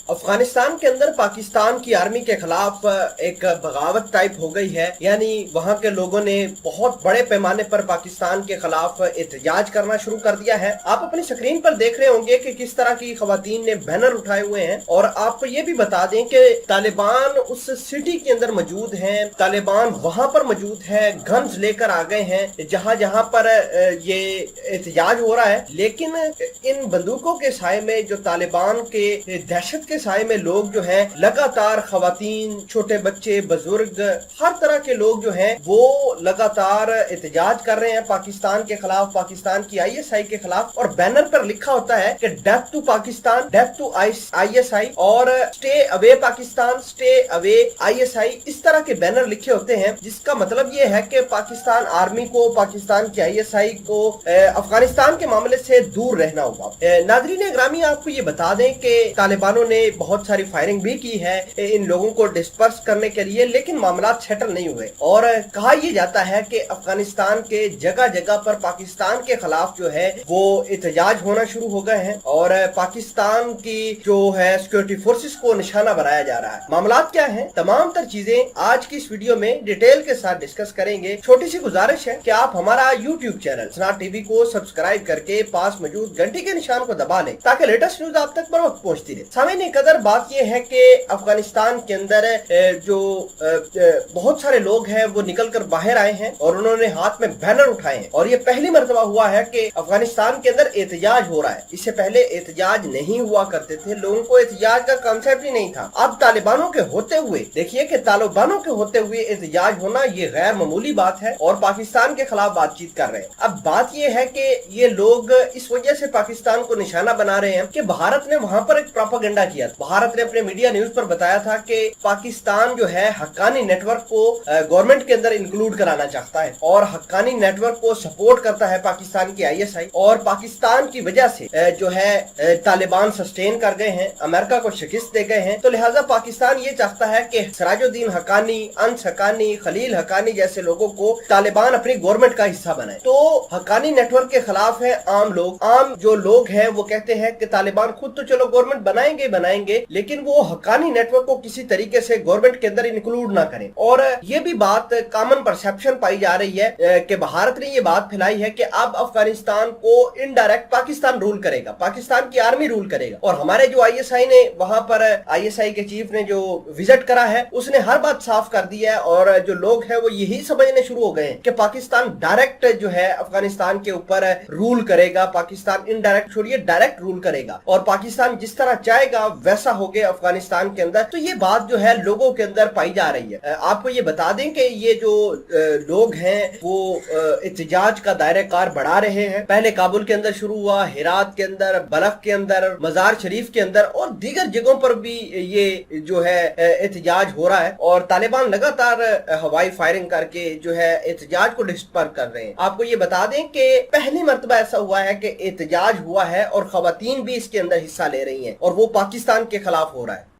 अफगानिस्तान के अंदर पाकिस्तान की आर्मी के खिलाफ एक बगावत टाइप हो गई है। यानी वहां के लोगों ने बहुत बड़े पैमाने पर पाकिस्तान के खिलाफ एहतजाज करना शुरू कर दिया है। आप अपनी स्क्रीन पर देख रहे होंगे कि किस तरह की खवातीन ने बैनर उठाए हुए हैं। और आपको ये भी बता दें कि तालिबान उस सिटी के अंदर मौजूद हैं, तालिबान वहां पर मौजूद है, गन्स लेकर आ गए हैं जहां जहां पर ये एहतजाज हो रहा है। लेकिन इन बंदूकों के साए में जो तालिबान के दहशत के साए में लोग जो हैं, लगातार खवातीन, छोटे बच्चे, बुजुर्ग, हर तरह के लोग जो हैं वो लगातार एहतजाज कर रहे हैं पाकिस्तान के खिलाफ, पाकिस्तान की आईएसआई के खिलाफ। और बैनर पर लिखा होता है कि death to Pakistan, death to ISI और stay away Pakistan, stay away ISI, इस तरह के बैनर लिखे होते हैं। जिसका मतलब ये है कि पाकिस्तान आर्मी को, पाकिस्तान की आईएसआई को अफगानिस्तान के मामले से दूर रहना होगा। नाज़रीन ग्रामी, आपको ये बता दें कि तालिबानों ने बहुत सारी फायरिंग भी की है इन लोगों को डिस्पर्स करने के लिए, लेकिन मामला सेटल नहीं हुए। और कहा यह जाता है कि अफगानिस्तान के जगह जगह पर पाकिस्तान के खिलाफ जो है वो एहतजाज होना शुरू हो गए हैं और पाकिस्तान की जो है सिक्योरिटी फोर्सेस को निशाना बनाया जा रहा है। मामला क्या है, तमाम तर चीजें आज की इस वीडियो में डिटेल के साथ डिस्कस करेंगे। छोटी सी गुजारिश है कि आप हमारा यूट्यूब चैनल सनाट टीवी को सब्सक्राइब करके पास मौजूद घंटी के निशान को दबा लें ताकि लेटेस्ट न्यूज आप तक बर वक्त पहुंचती रहे। सामने कदर बात यह है कि अफगानिस्तान के अंदर जो बहुत सारे लोग हैं वो निकल कर बाहर आए हैं और उन्होंने हाथ में बैनर उठाए हैं। और ये पहली मर्तबा हुआ है कि अफगानिस्तान के अंदर एहतजाज हो रहा है। इससे पहले एहतजाज नहीं हुआ करते थे, लोगों को एहतजाज का कांसेप्ट ही नहीं था। अब तालिबानों के होते हुए देखिए कि तालिबानों के होते हुए एहतजाज होना ये गैर मामूली बात है और पाकिस्तान के खिलाफ बातचीत कर रहे हैं। अब बात यह है कि ये लोग इस वजह से पाकिस्तान को निशाना बना रहे हैं कि भारत ने वहां पर एक प्रोपेगेंडा किया था। भारत ने अपने मीडिया न्यूज पर बताया था कि पाकिस्तान जो है हक्कानी नेटवर्क को गवर्नमेंट के अंदर इंक्लूड कराना चाहता है और हक्कानी नेटवर्क को सपोर्ट करता है पाकिस्तान की आईएसआई। और पाकिस्तान की वजह से जो है तालिबान सस्टेन कर गए हैं, अमेरिका को शिकस्त दे गए हैं। तो लिहाजा पाकिस्तान ये चाहता है कि सिराजुद्दीन हक्कानी, अंस हक्कानी, खलील हक्कानी जैसे लोगों को तालिबान अपनी गवर्नमेंट का हिस्सा बनाए। तो हक्कानी नेटवर्क के खिलाफ है आम लोग। आम जो लोग हैं वो कहते हैं कि तालिबान खुद तो चलो गवर्नमेंट बनाएंगे लेकिन वो हक्कानी नेटवर्क को किसी तरीके से गवर्नमेंट के अंदर इंक्लूड ना करें। और ये भी बात कॉमन परसेप्शन पाई जा रही है कि भारत ने ये बात फैलाई है कि अब अफगानिस्तान को इनडायरेक्ट पाकिस्तान रूल करेगा, पाकिस्तान की आर्मी रूल करेगा। और हमारे जो आईएसआई ने वहां पर आईएसआई के चीफ ने जो विजिट करा है उसने हर बात साफ कर दी है और जो लोग हैं वो यही समझने शुरू हो गए हैं कि पाकिस्तान डायरेक्ट जो है अफगानिस्तान के ऊपर रूल करेगा, पाकिस्तान इनडायरेक्ट छोड़िए डायरेक्ट रूल करेगा और पाकिस्तान जिस तरह चाहेगा वैसा हो गया अफगानिस्तान के अंदर। तो ये बात जो है लोगों के अंदर पाई जा रही है। आपको ये बता दें कि ये जो लोग हैं वो एहतजाज का दायरा कार बढ़ा रहे हैं। पहले काबुल के अंदर शुरू हुआ, हेरात के अंदर, बलख के अंदर, मजार शरीफ के अंदर और दीगर जगहों पर भी ये जो है एहतजाज हो रहा है। और तालिबान लगातार हवाई फायरिंग करके जो है एहतजाज को डिस्टर्ब कर रहे हैं। आपको ये बता दें कि पहली मर्तबा ऐसा हुआ है कि एहतजाज हुआ है और खवातीन भी इसके अंदर हिस्सा ले रही हैं और वो पाकिस्तान के खिलाफ हो रहा है।